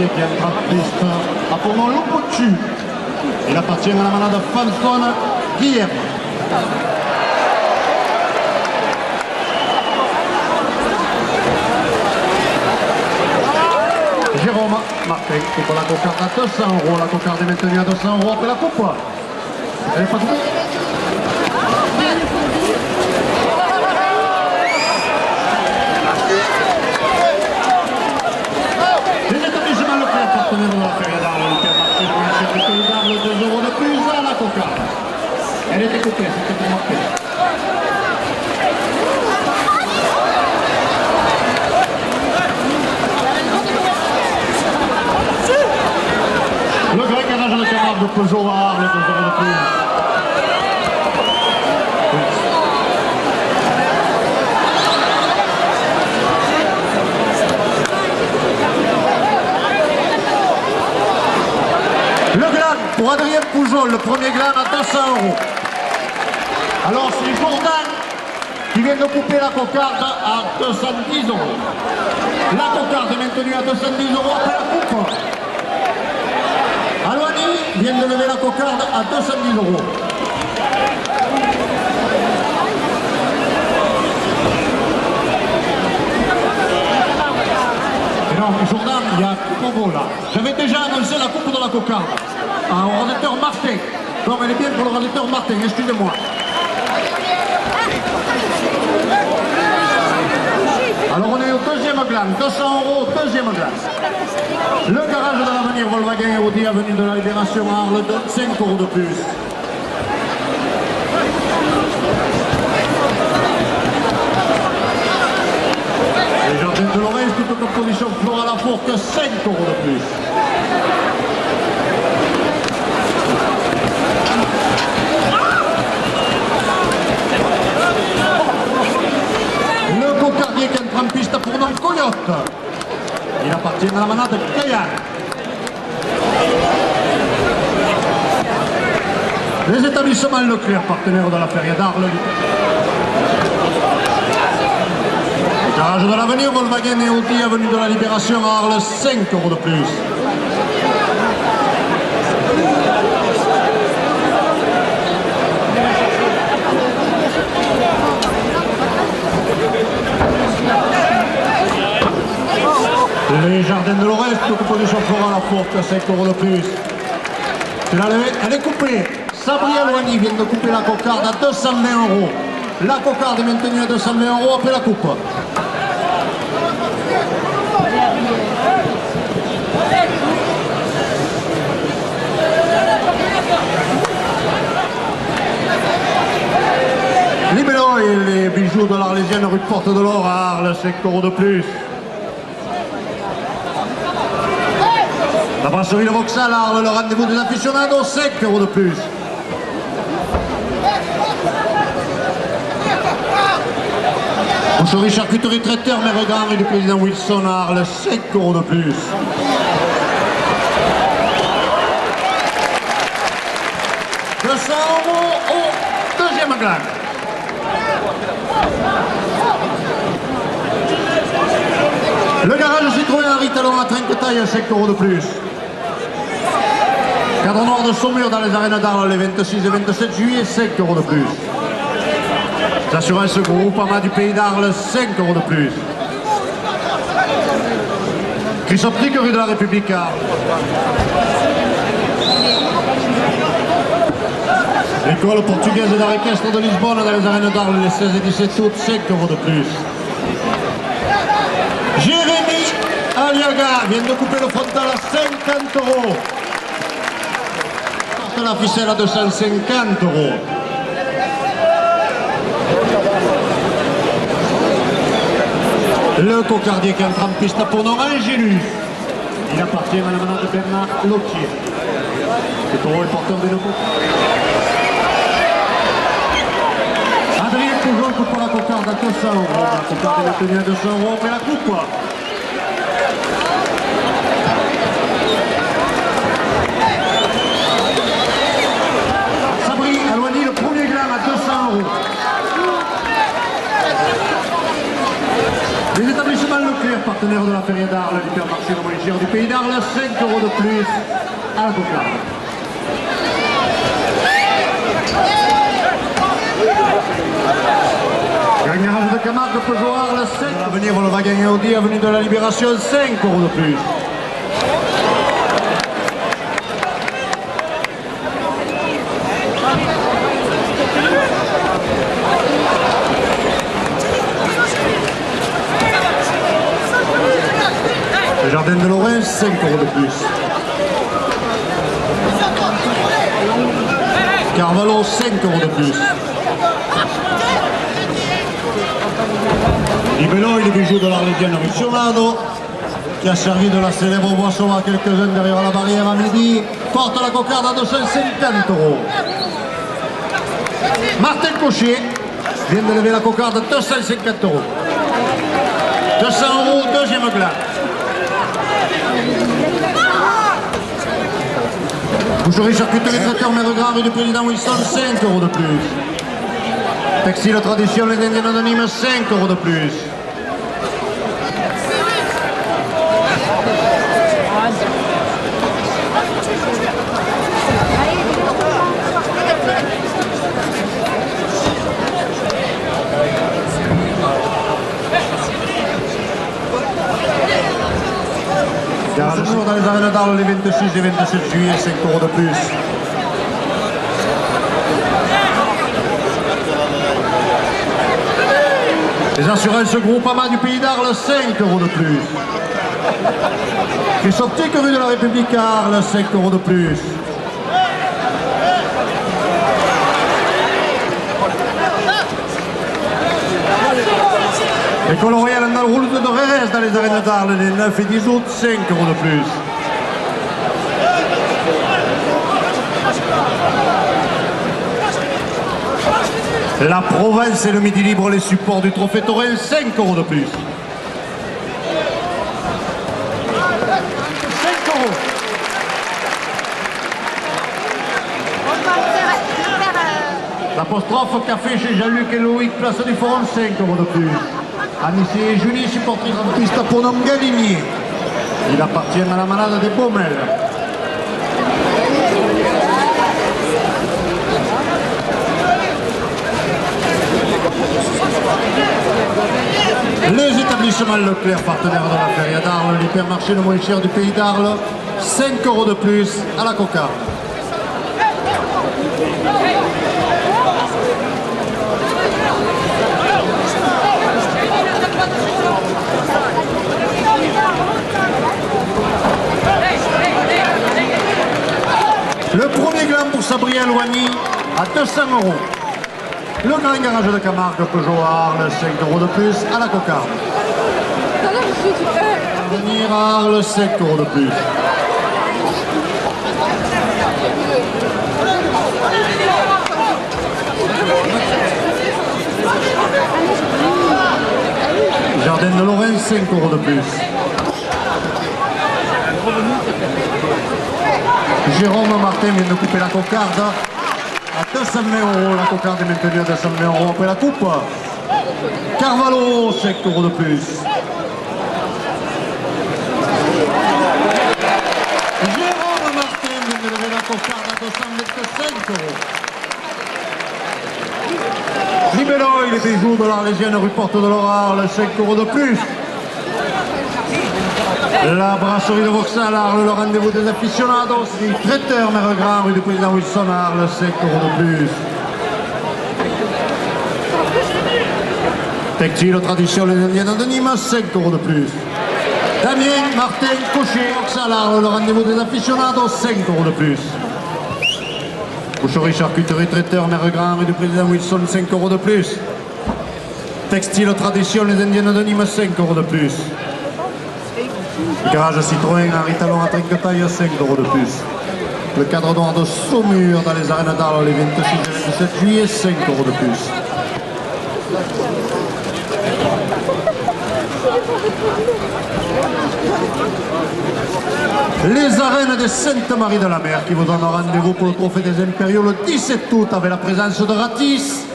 cocardier qui entra en piste a pour nom Lopotu. Il appartient à la manade Falcon Guillermo. Jérôme Martin qui pour la cocarde à 200 €. La cocarde est maintenue à 200 € après la coupe. Elle est pas coupée. Les établissements Leclerc, partenaires de la Feria d'Arles, qui a marqué pour la chef du Pays d'Arles 2 € de plus à la cocarde. Elle était coupée, c'était pour marquer. Le grand garage de Camargue de Peugeot à Arles, 2 € de plus. Le gland pour Adrien Poujol, le premier gland à 200 €. Alors c'est Jourdan qui vient de couper la cocarde à 210 €. La cocarde est maintenue à 210 € après la coupe. Alouani vient de lever la cocarde à 210 €. Et non, Jourdan, il y a coupe au vol là. J'avais déjà annoncé la coupe de la cocarde au radiateur Martin. Non, elle est bien pour le radiateur Martin, excusez-moi. Alors on est au deuxième gland, 200 € au deuxième gland. Le garage de l'avenir Volkswagen et Audi avenue de la Libération à Arles, 5 € de plus. Les jardins de l'Oreille, toute composition Flora Lafourque, 5 € de plus. Le cocardier qui entre en piste pour nom Coyote. Il appartient à la manade Cayenne. Les établissements Leclerc, partenaires de la Feria d'Arles. Le garage de l'avenir Volkswagen et Audi avenue de la Libération à Arles, 5 € de plus. Les jardins de l'Orest, toute position Flora Lafourque, 5 € de plus. Elle est coupée. Sabri Alouani vient de couper la cocarde à 220 €. La cocarde est maintenue à 220 € après la coupe. Libello et les bijoux de l'Arlésienne rue Porte de l'Or à Arles, 5 € de plus. La brasserie Le Vauxhall à Arles, le rendez-vous des aficionados, 5 € de plus. Boucherie, charcuterie, traiteur, Mère-Grand et du président Wilson à Arles, 5 € de plus. « 200 € au deuxième gland. Le garage Citroën Henri Talon à Trinquetaille, 5 € de plus. Cadre noir de Saumur dans les arènes d'Arles les 26 et 27 juillet, 5 € de plus. L'assurance Groupama du Pays d'Arles, 5 € de plus. Chrysoptique rue de la République à Arles. L'école portugaise d'art équestre de Lisbonne dans les arènes d'Arles les 16 et 17 août, 5 € de plus. Jérémy Aliaga vient de couper le frontal à 50 €. Porte la ficelle à 250 €. Le cocardier qui entre en piste pour nom Angélus. Il appartient à la manade de Bernard Lotier. Le taureau est porteur d'une coupe. Adrien Poujol coupe la cocarde à 200 €. La cocarde est maintenue à 200 € après la coupe. Sabri Alouani, le premier gland à 200 €. Les établissements Leclerc, partenaire de la Feria d'Arles, l'hypermarché de Montlichard du Pays d'Arles, 5 € de plus à la cocarde. Gagnage de Camargue, Peugeot Arles, 5. À l'avenir, on le va gagner Audi, avenue de la Libération, 5 € de plus. Le Jardin de Lorraine, 5 € de plus. Carvalho, 5 € de plus. Libello, il est bijou de l'Arlésienne Ricciolado, qui a servi de la célèbre boisson à quelques-uns derrière la barrière à midi, porte la cocarde à 250 €. Martin Cauchier vient de lever la cocarde à 250 €. 200 €, deuxième glas. Boucherie, charcuterie, traiteur, mère grand, rue du président Wilson, 5 € de plus. Textile, tradition, les Indiens anonymes, 5 € de plus. Garage Sourd dans les arènes d'Arles les 26 et 27 juillet, 5 € de plus. Les assurances Groupama du Pays d'Arles, 5 € de plus. Les optiques rue de la République à Arles, 5 € de plus. L'école royale dans le route de Rérez dans les arènes d'Arles les 9 et 10 août, 5 € de plus. La Provence et le Midi Libre, les supports du Trophée Taurin, 5 € de plus. 5 €. L'apostrophe café chez Jean-Luc et Loïc, place du Forum, 5 € de plus. Anissé et Julie, supportrice en piste pour nom Galigny. Il appartient à la malade des Baumel. Les établissements Leclerc, partenaires de la Feria d'Arles, l'hypermarché le moins cher du Pays d'Arles, 5 € de plus à la cocarde. Le premier gland pour Sabrina Loigny à 200 €. Le grand garage de Camargue, Peugeot Arles, 5 € de plus à la cocarde. Venir à Arles, 5 € de plus. Jardin de Lorraine, 5 € de plus. Jérôme Martin vient de couper la cocarde à 220 €. La cocarde est maintenue à 220 € après la coupe. Carvalho, 5 € de plus. Jérôme Martin vient de lever la cocarde à 225 €. Libello, il est bijoux de l'Arlésienne rue Porte de l'Orarles, 5 € de plus. La brasserie de Vauxhall Arles, le rendez-vous des aficionados, traiteur Mère Grand, rue du président Wilson Arles, 5 € de plus. Textile, tradition, les Indiens de Nîmes, 5 € de plus. Damien, Martin, Cauchier, Vauxhall Arles, le rendez-vous des aficionados, 5 € de plus. Boucherie, charcuterie, traiteur Mère Grand, rue du président Wilson, 5 € de plus. Textile, tradition, les Indiennes de Nîmes, 5 € de plus. Garage Citroën, Henri Talon à Trinquetaille, 5 € de plus. Le cadre noir de Saumur dans les arènes d'Arles les 26 et 27 juillet, 5 € de plus. Les arènes de Sainte-Marie de la Mer qui vous donnent rendez-vous pour le trophée des Impériaux le 17 août avec la présence de Ratis,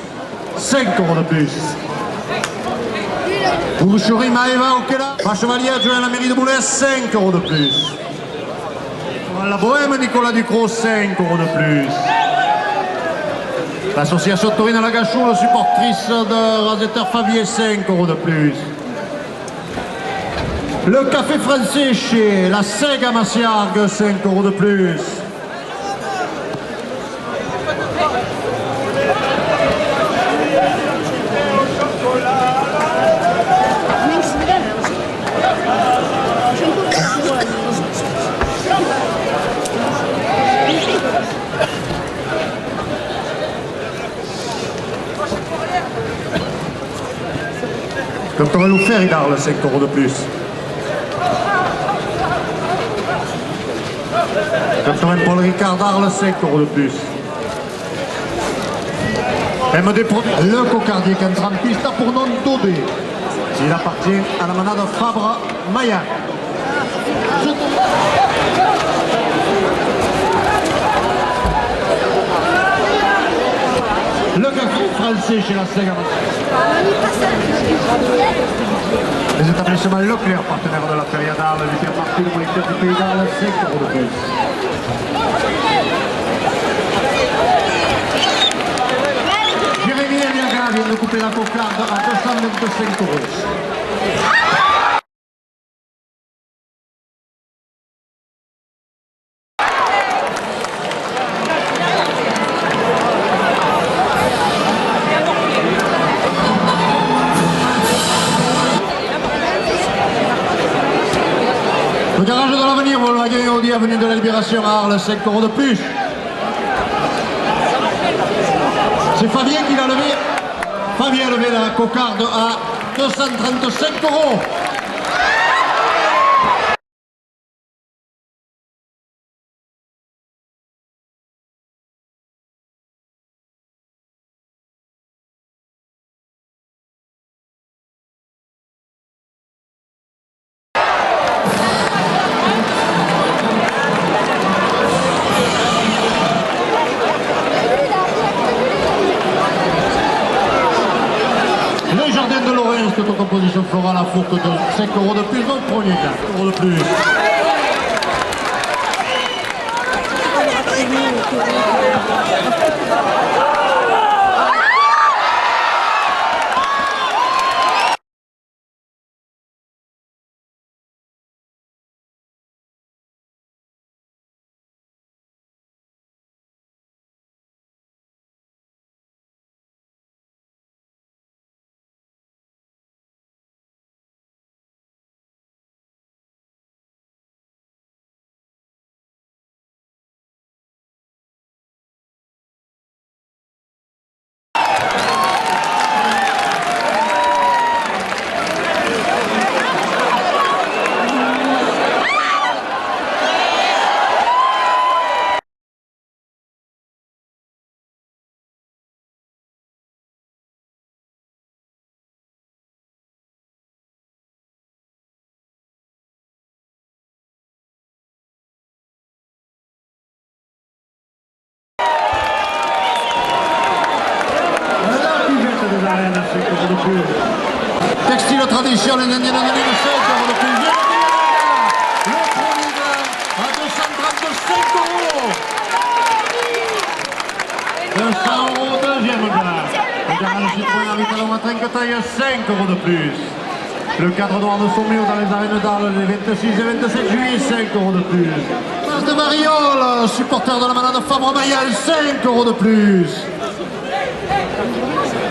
5 € de plus. Boucherie Maëva Okela, pas chevalier adjoint à la mairie de Boulay, 5 € de plus. La Bohème Nicolas Ducrot, 5 € de plus. L'association Taurine à la Gachou, le supportrice de Razeter Favier, 5 € de plus. Le café français chez la Sega Massiargue, 5 € de plus. Comme t'aurais nous faire, il a le 5 € de plus. Comme t'aurais Paul Ricard d'Arles, 5 € de plus. MD Produits, le cocardier qui entre en piste pour non Dodé. Il appartient à la manade Fabre Maya. Le café français chez la Sega. Les établissements Leclerc, partenaires de la Feria d'Arles, du parti de collecteur du Pays d'Arles, 5 € de plus. Jérémy Eliaga vient de couper la cocarde à 225 €. Le garage de l'avenir, Volkswagen Audi, avenue de la Libération à Arles, 5 € de plus. C'est Fabien qui l'a levé. Fabien a levé la cocarde à 235 €. Le jardin de Lorraine, cette composition florale à fourque de 5 € de plus, donc premier 4 € de plus. Textile tradition, les Indiens de 5 € de plus. Le premier gain à 235 €. 200 €, deuxième gain. Le garage Citroën avec talon à trinquetaille, 5 € de plus. Le cadre noir de Sommier dans les arènes d'Arles, les 26 et 27 juillet, 5 € de plus. Place de Mariol, supporter de la manade Fabre Mayal, 5 € de plus.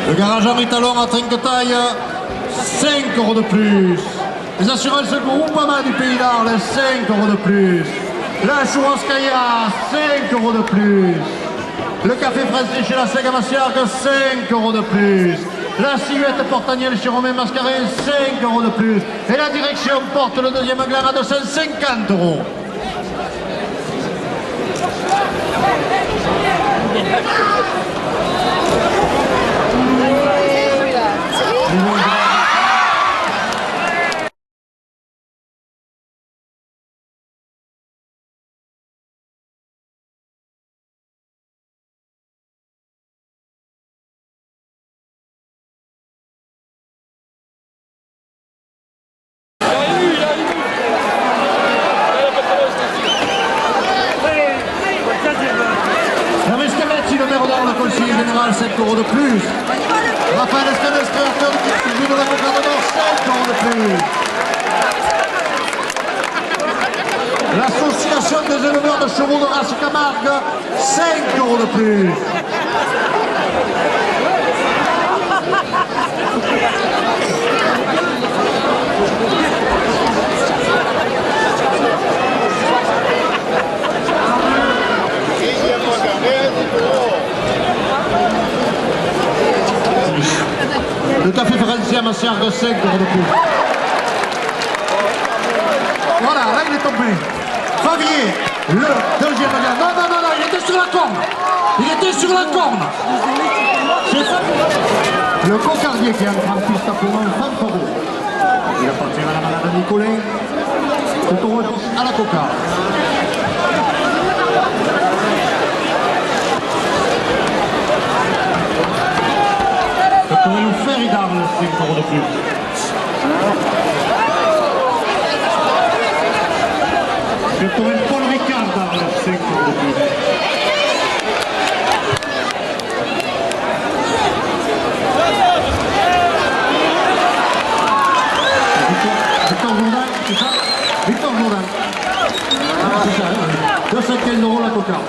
Le garage Henri Talon à Trinquetaille, 5 € de plus. Les assurances Groupama du Pays d'Arles, 5 € de plus. La Chouranskaya, 5 € de plus. Le café français chez la Sega Massiargue, 5 € de plus. La silhouette Portagnelle chez Romain Mascaret, 5 € de plus. Et la direction porte le deuxième gland à 250 €. général, 5 € de plus. Raphaël Escanes, créateur du jeu de la Cocarde d'Or, 5 € de plus. L'association des éleveurs de chevaux de race Camargue, 5 € de plus. Le café français à Massiargue, 5 € de plus. Voilà, là il est tombé. Favier, le deuxième gagnant. Non, non, non, non, il était sur la corne. Il était sur la corne. Le cocardier qui est en grand piste pour un Fantoro. Il appartient à la malade Nicolin. Le taureau à la cocarde. Le taureau Ferry d'Arles, 5 € de plus. Le taureau Paul Ricard d'Arles, 5 € de plus. Victor Jourdain, c'est ça? Victor Jourdain. Ah, c'est ça, oui. 215 € la cocarde.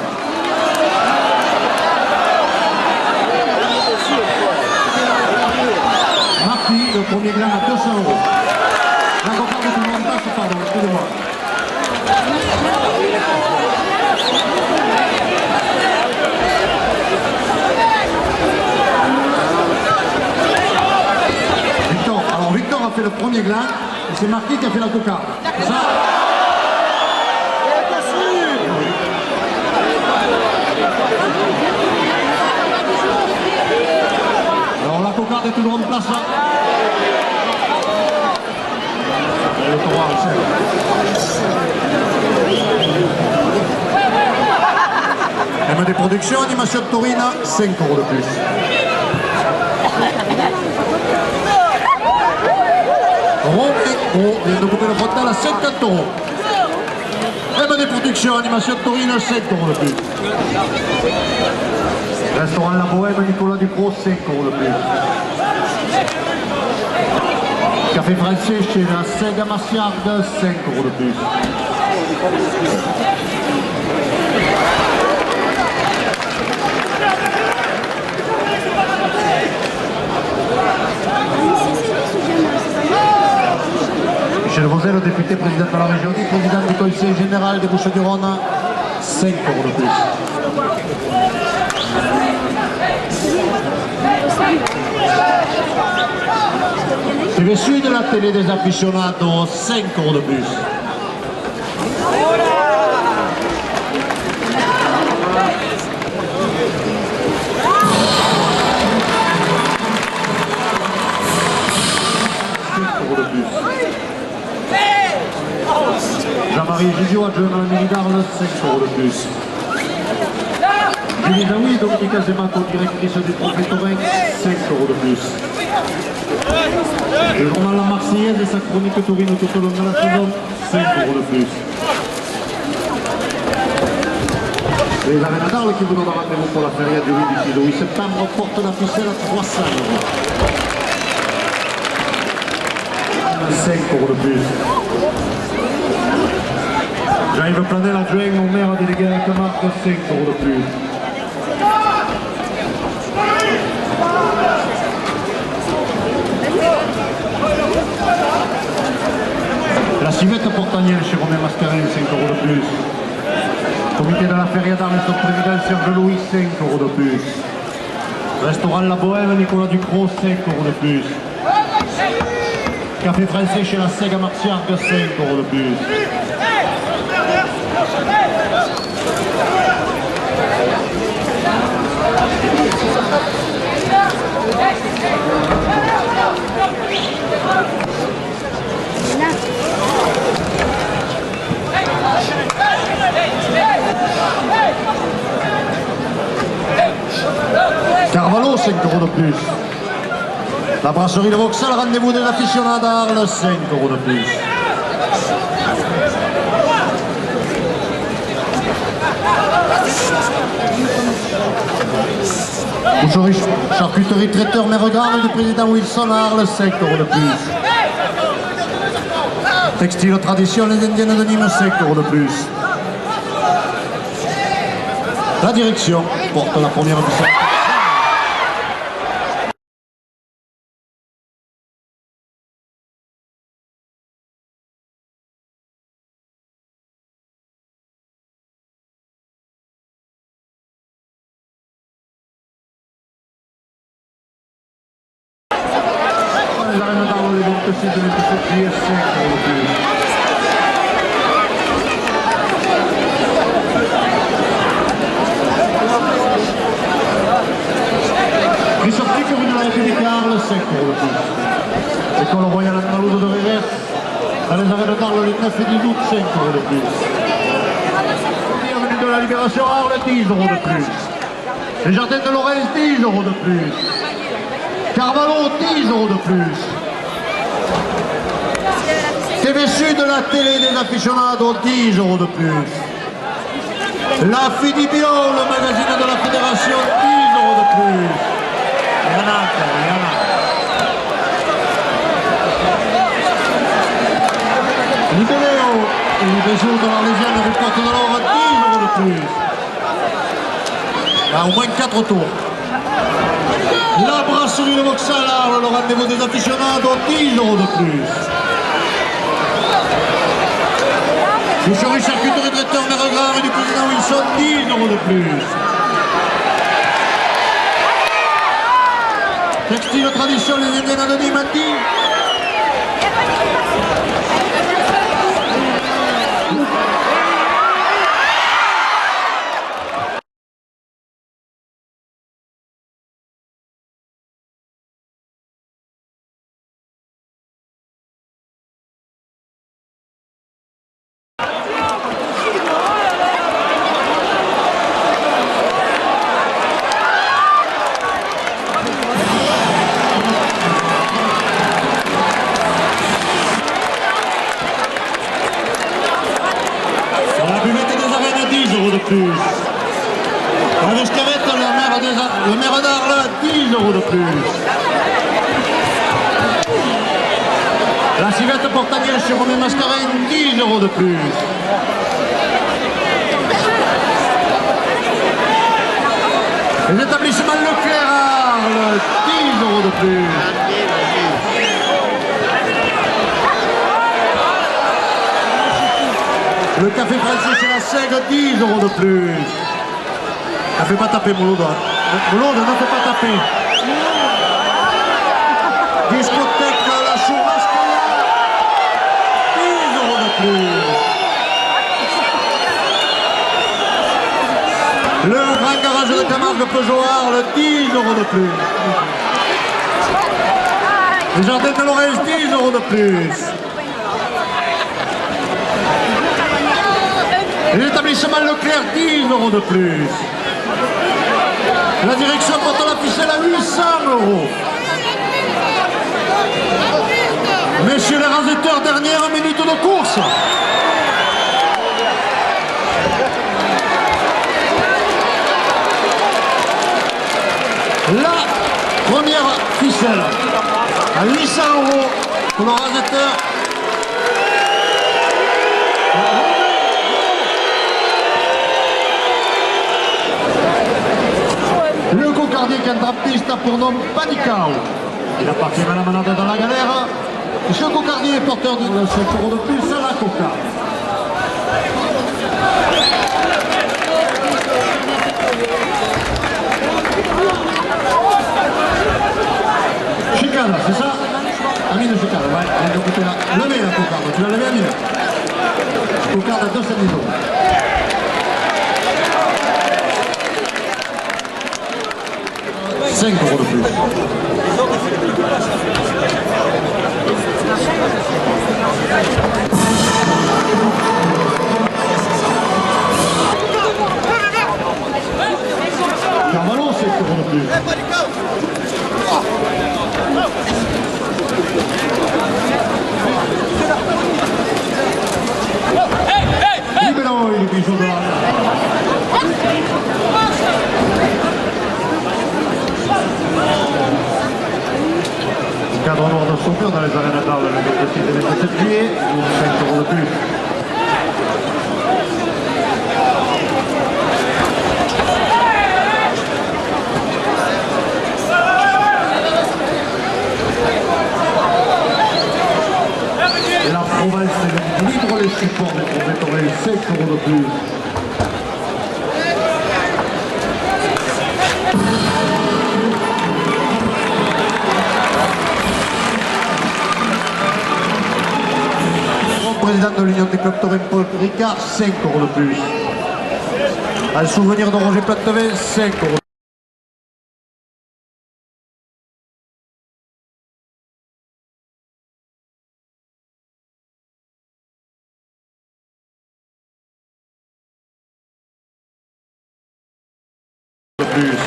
Marty, le premier grain à 200 €. La cocarde est en place, pardon, excusez-moi. Victor, alors Victor a fait le premier gland et c'est Marty qui a fait la cocarde. C'est ça? Alors la cocarde est toujours en place là. Et le taureau MD Production, animation de Taurine, 5 € de plus. Roméo vient de couper le frontal à 50 €. MD Production, animation de Taurine, 5 € de plus. Restaurant La Bohème, Nicolas Dupro, 5 € de plus. Café français chez la Sega Massiargue, 5 € de plus. Michel Rosel, député président de la région, président du conseil général des Bouches-du-Rhône, 5 € de plus. TV Sud de la télé des aficionados, 5 € de plus. Jean-Marie Gigio, adjoint à la Mini d'Arles, 5 € de plus. Julie Daoui, Dominique Azemato, directrice du Trophée Taurin, 5 € de plus. Le journal La Marseillaise et sa chronique taurine tout au long de la saison, 5 € de plus. Les arènes d'Arles qui vous donnent rendez-vous pour la feria du 8 du 6 septembre portent la ficelle à 300 €. 5 € de plus. Jean-Yves Planel, adjoint au maire délégué à la Camargue, 5 € de plus. La civette Portagnelle chez Romain Mascarin, 5 € de plus. Comité de la feria d'Arles, son président Serge Louis, 5 € de plus. Restaurant La Bohème, Nicolas Ducrot, 5 € de plus. Café français chez la Sega Massiargue, 5 € de plus. Carvalho, 5 € de plus. La brasserie de Vauxhall, rendez-vous des aficionados d'Arles, 5 € de plus. Boucherie, charcuterie, traiteur, mère grande du président Wilson à Arles, 5 € de plus. Textile, tradition, les Indiennes de Nîmes, 5 € de plus. La direction porte la première du centre. Les arènes d'Arles, les ventes aussi de l'épicerie, 5 € de plus. Rissortique rue de la République à Arles, 5 € de plus. École royale andalouse de Revers, dans les arènes d'Arles, les 9 et 10 août, 5 € de plus. Bienvenue de la Libération à Arles, 10 € de plus. Les jardins de Lorraine, 10 € de plus. Carvalho, 10 € de plus. TV Sud, la télé des aficionados, 10 € de plus. La Fidibio, le magazine de la Fédération, 10 € de plus. Il y en a encore, il y en a. Libéléo, et les jours de l'Arlésienne, les portes de l'or, 10 € de plus. Il y a au moins 4 tours. La brasserie de Vauxhall, le rendez-vous des aficionados, 10 € de plus. Boucherie, charcuterie, traiteur, mère grande du président Wilson, 10 € de plus. Textile, tradition, les Indiennes anonymes, 10 €. Plus. La Vescavette, le maire d'Arles, 10 € de plus. La civette portanière chez Romain Mascarin, 10 € de plus. Les établissements Leclerc à Arles, 10 € de plus. Le café français chez la Sègue, 10 € de plus. Ne fais pas taper Mouloud. Mouloud, ne fais pas taper. Discothèque la Churrascaria, 10 € de plus. Le grand garage de Camargue Peugeot Arles, 10 € de plus. Les jardins de Lorraine, 10 € de plus. L'établissement Leclerc, 10 € de plus. La direction porte la ficelle à 800 €. Messieurs les raseteurs, dernière minute de course. La première ficelle à 800 € pour le raseteur. Le cocardier qui entre en piste pour nom Panicao. Il appartient à la manade dans la galère. Et ce cocardier est porteur de 5 € de plus à la coca. Chicane, c'est ça? Amine Chicane, ouais. Levez la cocarde, tu l'as levé Amine. Cocarde à 210 €. €5 de plus. Carvalho, 5 € de plus. Libéraux, il est bijoux de la... 5 € de plus. Et la province de libre les supports des propriétaires, 5 € de plus. Président de l'Union des clubs taurins Paul Ricard, 5 € de plus. Un souvenir de Roger Platevin, 5 €. De plus.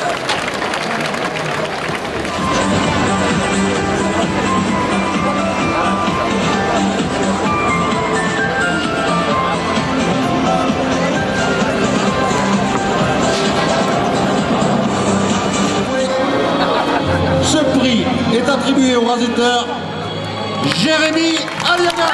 Ce prix est attribué au rasetteur Jérémy Aliaga.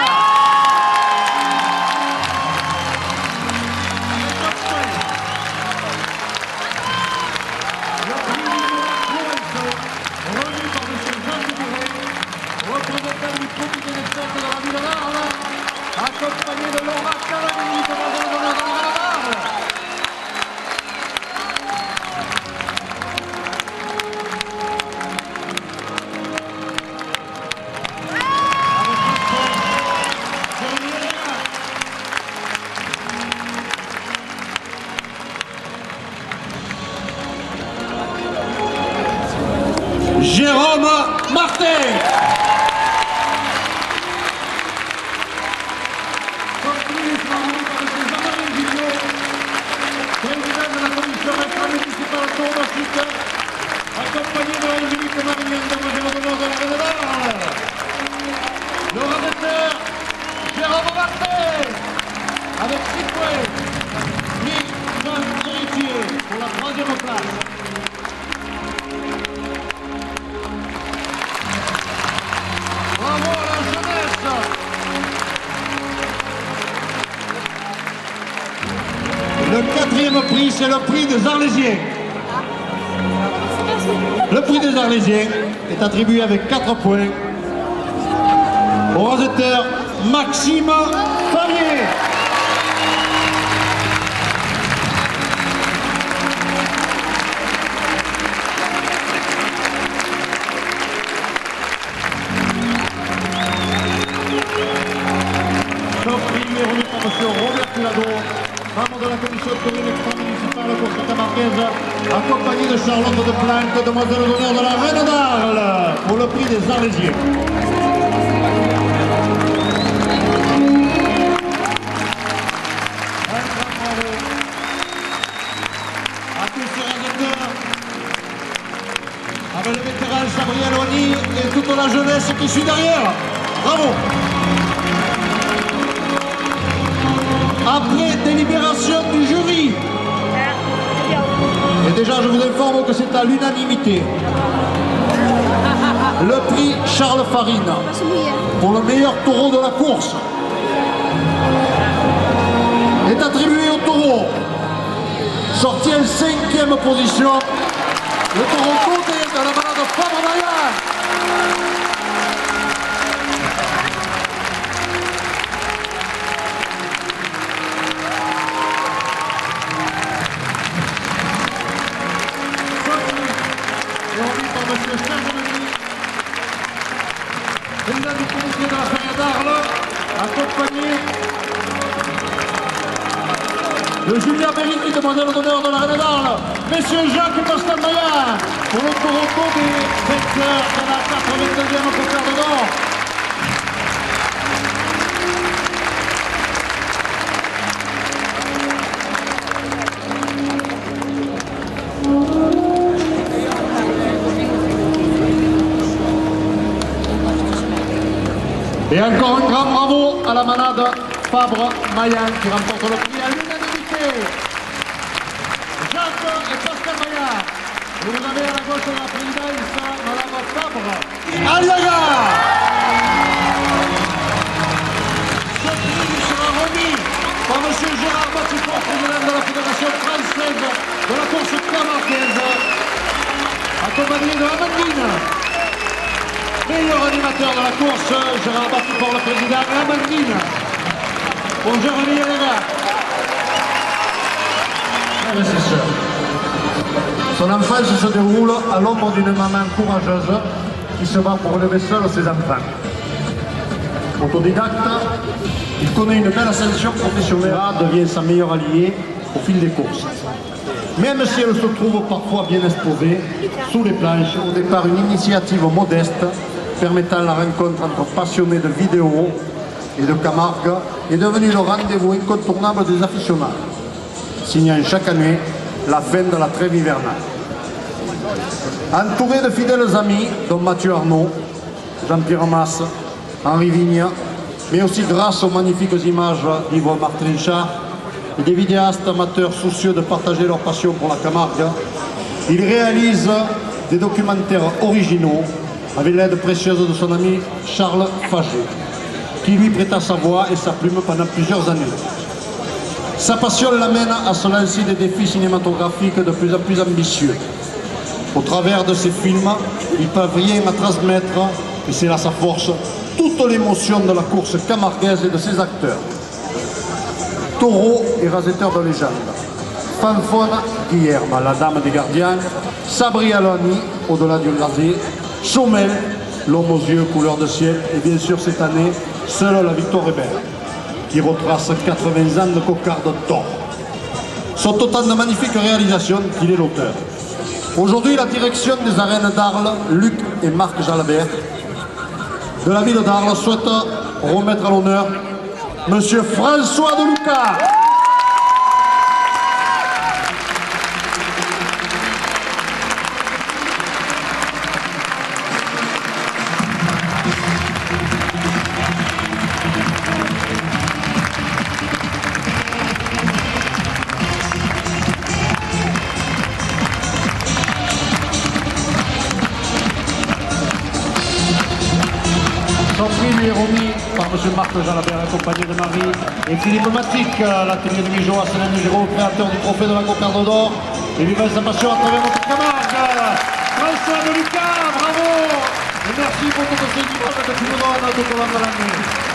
Représentant du comité des fêtes de la ville d'Arles, accompagné de Laura Caravini, commandant de l'honneur de la Reine d'Arles. Jérôme Martin. Président de la commission municipale touristique, accompagné de l'Angélique Marignan, demoiselle d'honneur de la Reine d'Arles. Le rasetteur Jérôme Martin, avec 6 points, prix Jean Héritier pour la 3e place. Bravo à la jeunesse! Le 4e prix, c'est le prix des Arlésiens. Le prix des Arlésiens est attribué avec 4 points au rasetteur Maxime Favier. Ce prix est remis par M. Robert Pilado, membre de la commission taurine extra-municipale pour cette Camarguaise, accompagné de Charlotte de Planck, demoiselle d'honneur de la Reine d'Arles, pour le prix des Arlésiens. Un grand bravo à tous ces rasetteurs, avec le vétéran Sabriel Oni et toute la jeunesse qui suit derrière. Bravo! Après délibération du jury, et déjà je vous informe que c'est à l'unanimité, le prix Charles Farine pour le meilleur taureau de la course est attribué au taureau sorti en 5e position, le taureau Côté de la balade Fabre Maillan. Président du comité de la Feria d'Arles, accompagné de Julien Berry, demoiselle d'honneur de la Reine d'Arles, Monsieur Jacques Pascal-Maillan, pour le Toronto des vainqueurs de la 82e Cocard de Nord. Et encore un grand bravo à la manade Fabre Maillan qui remporte le prix à l'unanimité. Jacques et Pascal Maillan. Et vous avez à la gauche de la présidence Madame Fabre Aliaga. support président de la Fédération française de la course camarguaise, accompagné de Amandine. Meilleur animateur de la course, je rabattu pour le président Amandine. Bonjour les gars. Investisseur. Son enfance se déroule à l'ombre d'une maman courageuse qui se bat pour élever seule ses enfants. Autodidacte, il connaît une belle ascension professionnelle, devient sa meilleure alliée au fil des courses. Même si elle se trouve parfois bien exposée, sous les planches, au départ une initiative modeste permettant la rencontre entre passionnés de vidéo et de Camargue est devenue le rendez-vous incontournable des aficionados, signant chaque année la fin de la trêve hivernale. Entouré de fidèles amis, dont Mathieu Arnaud, Jean-Pierre Masse, Henri Vigna, mais aussi grâce aux magnifiques images d'Yves Martin-Richard et des vidéastes amateurs soucieux de partager leur passion pour la Camargue, il réalise des documentaires originaux avec l'aide précieuse de son ami Charles Fagé, qui lui prêta sa voix et sa plume pendant plusieurs années. Sa passion l'amène à se lancer des défis cinématographiques de plus en plus ambitieux. Au travers de ses films, il parvient à transmettre, et c'est là sa force, toute l'émotion de la course camarguaise et de ses acteurs. Taureau et rasetteur de légende, Fanfone Guillerme, la dame des gardiens, Sabri Alani, au-delà du rasé, Chaumel, l'homme aux yeux couleur de ciel, et bien sûr cette année, seule la victoire est belle, qui retrace 80 ans de cocarde d'or. Sont autant de magnifiques réalisations qu'il est l'auteur. Aujourd'hui, la direction des arènes d'Arles, Luc et Marc Jalabert, de la ville d'Arles, souhaite remettre à l'honneur Monsieur François de Luca. Son prix lui est remis par M. Marc Jalabert, accompagné de Marie et Philippe Matic, l'atelier de Mijo à Saint-Denis, créateur du trophée de la cocarde d'or, et vivant sa passion à travers notre Camargue. François de Lucas, bravo! Et merci pour toutes ces images que tu nous donnes tout au long de l'année.